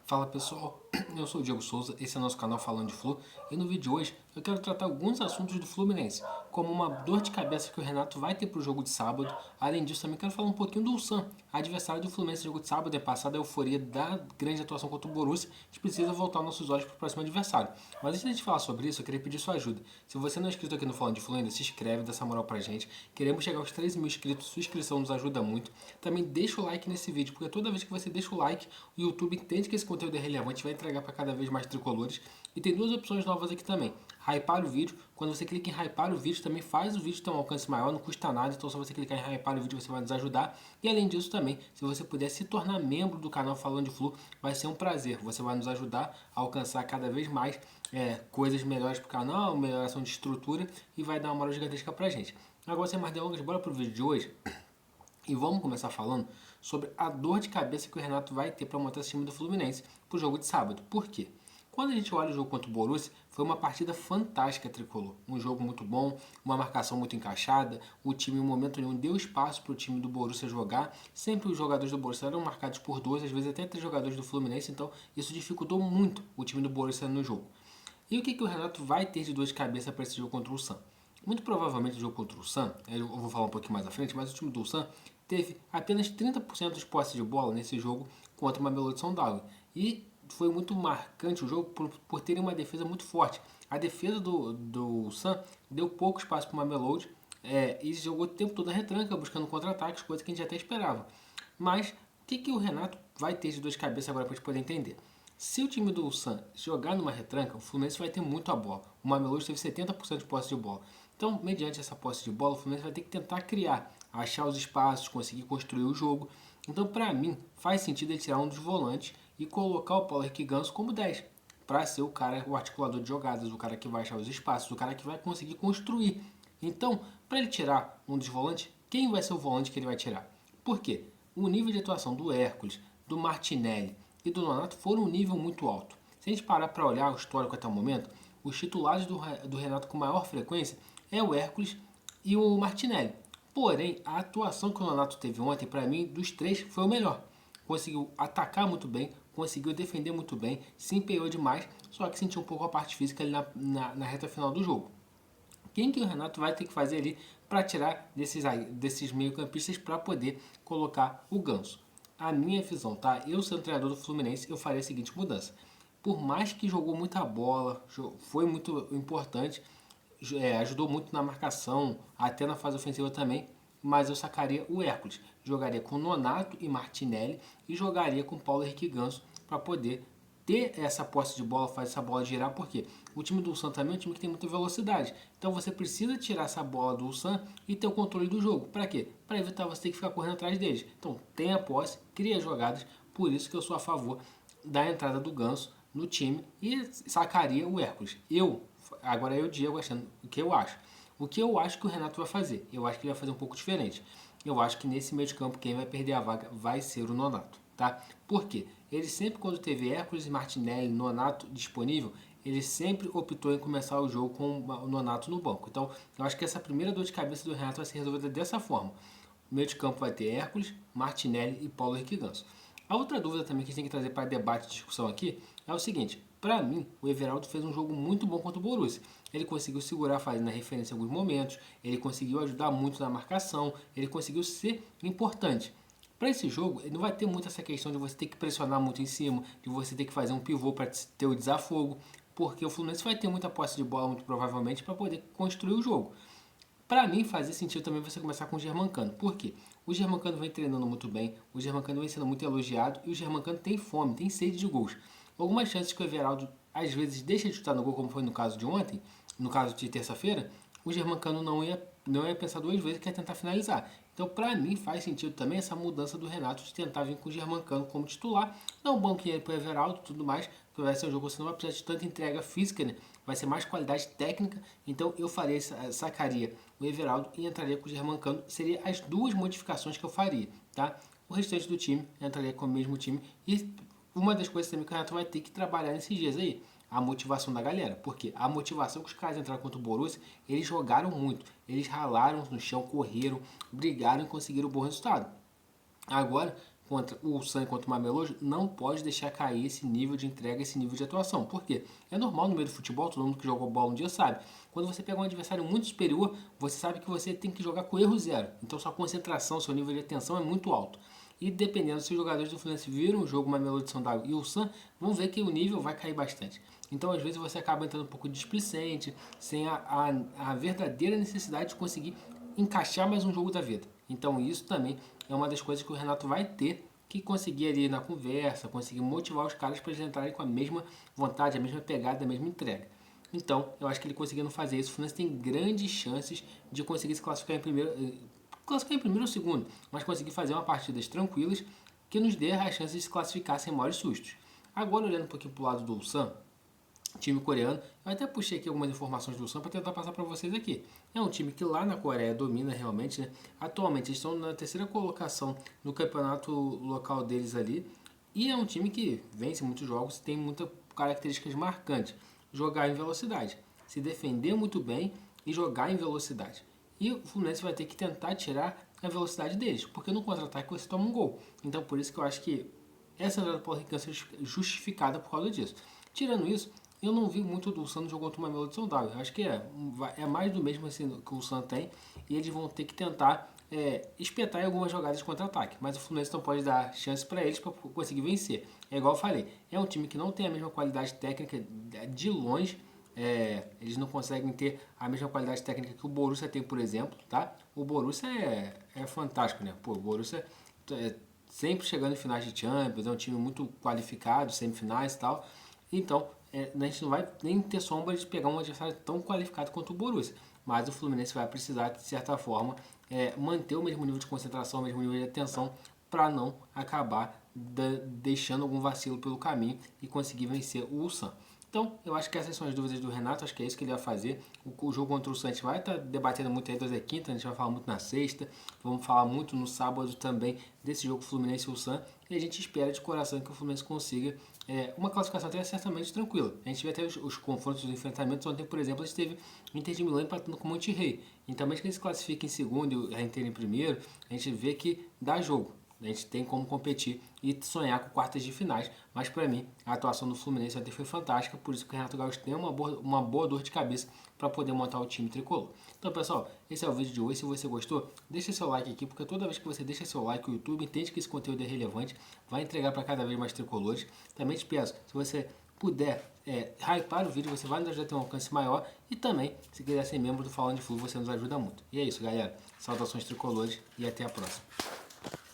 Fala pessoal, eu sou o Diego Souza, esse é o nosso canal Falando de Flu e no vídeo de hoje eu quero tratar alguns assuntos do Fluminense, como uma dor de cabeça que o Renato vai ter para o jogo de sábado. Além disso, também quero falar um pouquinho do Ulsan, adversário do Fluminense no jogo de sábado. É passada a euforia da grande atuação contra o Borussia, a gente precisa voltar nossos olhos para o próximo adversário. Mas antes de a gente falar sobre isso, eu queria pedir sua ajuda. Se você não é inscrito aqui no Falando de Flu ainda, se inscreve, dá essa moral pra gente. Queremos chegar aos 13 mil inscritos, sua inscrição nos ajuda muito. Também deixa o like nesse vídeo, porque toda vez que você deixa o like, o YouTube entende que esse conteúdo é relevante, vai entregar para cada vez mais tricolores. E tem duas opções novas aqui também. Hypar o vídeo. Quando você clica em hypar o vídeo, também faz o vídeo ter um alcance maior, não custa nada. Então, se você clicar em hypar o vídeo, você vai nos ajudar. E além disso também, se você puder se tornar membro do canal Falando de Flu, vai ser um prazer. Você vai nos ajudar a alcançar cada vez mais coisas melhores para o canal, melhoração de estrutura e vai dar uma moral gigantesca pra gente. Agora, sem mais delongas, bora pro vídeo de hoje. E vamos começar falando sobre a dor de cabeça que o Renato vai ter para montar esse time do Fluminense para o jogo de sábado. Por quê? Quando a gente olha o jogo contra o Borussia, foi uma partida fantástica tricolor. Um jogo muito bom, uma marcação muito encaixada, o time em momento nenhum deu espaço para o time do Borussia jogar. Sempre os jogadores do Borussia eram marcados por dois, às vezes até três jogadores do Fluminense, então isso dificultou muito o time do Borussia no jogo. E o que o Renato vai ter de dor de cabeça para esse jogo contra o Sam? Muito provavelmente o jogo contra o Sam, eu vou falar um pouquinho mais à frente, mas o time do Sam teve apenas 30% de posse de bola nesse jogo contra o Mamelodi Sundowns. E foi muito marcante o jogo por terem uma defesa muito forte. A defesa do Sam deu pouco espaço para o Mamelodi e jogou o tempo todo na retranca, buscando contra-ataques, coisa que a gente até esperava. Mas o que o Renato vai ter de dor de cabeça agora para a gente poder entender? Se o time do Sam jogar numa retranca, o Fluminense vai ter muito a bola. O Mamelodi teve 70% de posse de bola. Então, mediante essa posse de bola, o Fluminense vai ter que tentar criar, achar os espaços, conseguir construir o jogo. Então, para mim, faz sentido ele tirar um dos volantes e colocar o Paulo Henrique Ganso como 10, para ser o cara, o articulador de jogadas, o cara que vai achar os espaços, o cara que vai conseguir construir. Então, para ele tirar um dos volantes, quem vai ser o volante que ele vai tirar? Por quê? O nível de atuação do Hércules, do Martinelli e do Nonato foram um nível muito alto. Se a gente parar para olhar o histórico até o momento, os titulares do Renato com maior frequência é o Hércules e o Martinelli. Porém, a atuação que o Nonato teve ontem, para mim, dos três, foi o melhor. Conseguiu atacar muito bem, conseguiu defender muito bem, se empenhou demais, só que sentiu um pouco a parte física ali na reta final do jogo. Quem que o Renato vai ter que fazer ali para tirar desses meio-campistas para poder colocar o Ganso? A minha visão, tá? Eu sendo treinador do Fluminense, eu faria a seguinte mudança. Por mais que jogou muita bola, foi muito importante, ajudou muito na marcação, até na fase ofensiva também, mas eu sacaria o Hércules. Jogaria com Nonato e Martinelli e jogaria com Paulo Henrique Ganso para poder ter essa posse de bola, fazer essa bola girar, porque o time do Ulsan também é um time que tem muita velocidade. Então você precisa tirar essa bola do Ulsan e ter o controle do jogo. Para quê? Para evitar você ter que ficar correndo atrás deles. Então tenha a posse, cria jogadas, por isso que eu sou a favor da entrada do Ganso no time e sacaria o Hércules. Agora eu, Diego, achando o que eu acho. O que eu acho que o Renato vai fazer? Eu acho que ele vai fazer um pouco diferente. Eu acho que nesse meio de campo quem vai perder a vaga vai ser o Nonato, tá? Por quê? Ele sempre, quando teve Hércules, Martinelli, Nonato disponível, ele sempre optou em começar o jogo com o Nonato no banco. Então, eu acho que essa primeira dor de cabeça do Renato vai ser resolvida dessa forma. O meio de campo vai ter Hércules, Martinelli e Paulo Henrique Ganso. A outra dúvida também que a gente tem que trazer para debate e discussão aqui é o seguinte: para mim, o Everaldo fez um jogo muito bom contra o Borussia. Ele conseguiu segurar fazendo a referência em alguns momentos, ele conseguiu ajudar muito na marcação, ele conseguiu ser importante. Para esse jogo, ele não vai ter muito essa questão de você ter que pressionar muito em cima, de você ter que fazer um pivô para ter o desafogo, porque o Fluminense vai ter muita posse de bola, muito provavelmente, para poder construir o jogo. Para mim, fazia sentido também você começar com o Germancano. Por quê? O Germancano vem treinando muito bem, o Germancano vem sendo muito elogiado e o Germancano tem fome, tem sede de gols. Algumas chances que o Everaldo às vezes deixa de chutar no gol, como foi no caso de ontem, no caso de terça-feira, o Germancano não ia pensar duas vezes que ia tentar finalizar. Então, para mim, faz sentido também essa mudança do Renato de tentar vir com o Germancano como titular. Não bom que ele para o Everaldo e tudo mais, porque vai ser um jogo que você não vai precisar de tanta entrega física, né? Vai ser mais qualidade técnica. Então, eu sacaria o Everaldo e entraria com o Germancano. Seria as duas modificações que eu faria, tá? O restante do time entraria com o mesmo time. E uma das coisas também que o Renato vai ter que trabalhar nesses dias aí, a motivação da galera. Porque a motivação que os caras entraram contra o Borussia, eles jogaram muito. Eles ralaram no chão, correram, brigaram e conseguiram um bom resultado. Agora, contra o Ulsan e contra o Mamelodi, não pode deixar cair esse nível de entrega, esse nível de atuação. Por quê? É normal no meio do futebol, todo mundo que jogou bola um dia sabe. Quando você pega um adversário muito superior, você sabe que você tem que jogar com erro zero. Então sua concentração, seu nível de atenção é muito alto. E dependendo se os jogadores do Fluminense viram o jogo Mamelodi, São e Ulsan, vão ver que o nível vai cair bastante. Então às vezes você acaba entrando um pouco displicente, sem a verdadeira necessidade de conseguir encaixar mais um jogo da vida. Então isso também é uma das coisas que o Renato vai ter que conseguir ali na conversa, conseguir motivar os caras para eles entrarem com a mesma vontade, a mesma pegada, a mesma entrega. Então, eu acho que ele conseguindo fazer isso, o Fluminense tem grandes chances de conseguir se classificar em primeiro ou segundo, mas conseguir fazer uma partidas tranquilas que nos dê a chance de se classificar sem maiores sustos. Agora, olhando um pouquinho para o lado do Ulsan, time coreano, eu até puxei aqui algumas informações do Ulsan para tentar passar para vocês aqui. É um time que lá na Coreia domina realmente, né? Atualmente eles estão na terceira colocação no campeonato local deles ali, e é um time que vence muitos jogos e tem muitas características marcantes. Jogar em velocidade, se defender muito bem e jogar em velocidade. E o Fluminense vai ter que tentar tirar a velocidade deles, porque no contra-ataque você toma um gol. Então por isso que eu acho que essa entrada pode ser justificada por causa disso. Tirando isso, eu não vi muito do Santos jogando uma Mamelodi saudável. Eu acho que é mais do mesmo assim, que o Santos tem, e eles vão ter que tentar espetar em algumas jogadas de contra-ataque. Mas o Fluminense não pode dar chance para eles para conseguir vencer. É igual eu falei, é um time que não tem a mesma qualidade técnica de longe. Eles não conseguem ter a mesma qualidade técnica que o Borussia tem, por exemplo, tá? O Borussia é fantástico, né? Pô, o Borussia sempre chegando em finais de Champions, é um time muito qualificado, semifinais e tal. Então, a gente não vai nem ter sombra de pegar um adversário tão qualificado quanto o Borussia. Mas o Fluminense vai precisar, de certa forma, manter o mesmo nível de concentração, o mesmo nível de atenção, para não acabar deixando algum vacilo pelo caminho e conseguir vencer o Ulsan. Então, eu acho que essas são as dúvidas do Renato, acho que é isso que ele vai fazer. O jogo contra o Santos vai estar debatendo muito aí das quinta, a gente vai falar muito na sexta, vamos falar muito no sábado também desse jogo Fluminense e Ulsan, e a gente espera de coração que o Fluminense consiga uma classificação até certamente tranquila. A gente vê até os confrontos, os enfrentamentos, ontem, por exemplo, a gente teve o Inter de Milão empatando com o Monterrey. Então, mesmo que ele se classifique em segundo e a Inter em primeiro, a gente vê que dá jogo. A gente tem como competir e sonhar com quartas de finais. Mas para mim, a atuação do Fluminense até foi fantástica. Por isso que o Renato Gaúcho tem uma boa dor de cabeça para poder montar o time tricolor. Então, pessoal, esse é o vídeo de hoje. Se você gostou, deixa seu like aqui, porque toda vez que você deixa seu like, o YouTube entende que esse conteúdo é relevante, vai entregar para cada vez mais tricolores. Também te peço, se você puder hypar o vídeo, você vai nos ajudar a ter um alcance maior. E também, se quiser ser membro do Falando de Flu, você nos ajuda muito. E é isso, galera. Saudações tricolores e até a próxima.